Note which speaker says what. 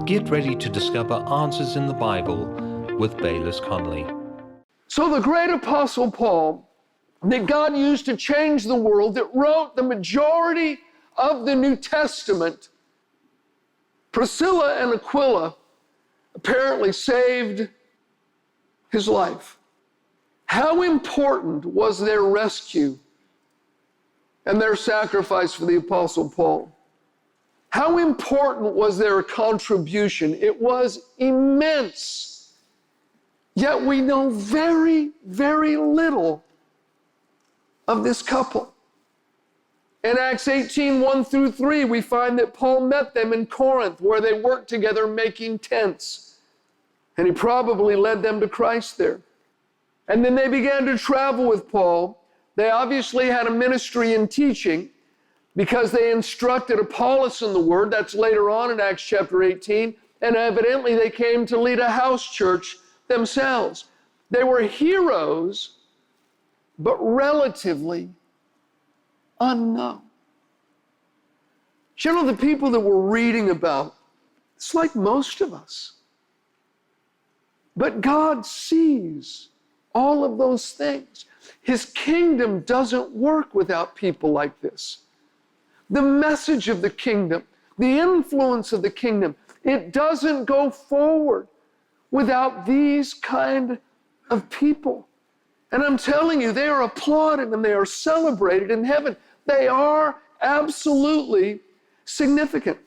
Speaker 1: Get ready to discover answers in the Bible with Bayless Conley.
Speaker 2: So the great apostle Paul, that God used to change the world, that wrote the majority of the New Testament, Priscilla and Aquila apparently saved his life. How important was their rescue and their sacrifice for the apostle Paul? How important was their contribution? It was immense. Yet we know very, very little of this couple. In Acts 18, 1 through 3, we find that Paul met them in Corinth, where they worked together making tents. And he probably led them to Christ there. And then they began to travel with Paul. They obviously had a ministry in teaching, because they instructed Apollos in the word. That's later on in Acts chapter 18. And evidently they came to lead a house church themselves. They were heroes, but relatively unknown. You know, the people that we're reading about, it's like most of us. But God sees all of those things. His kingdom doesn't work without people like this. The message of the kingdom, the influence of the kingdom, it doesn't go forward without these kind of people. And I'm telling you, they are applauded and they are celebrated in heaven. They are absolutely significant.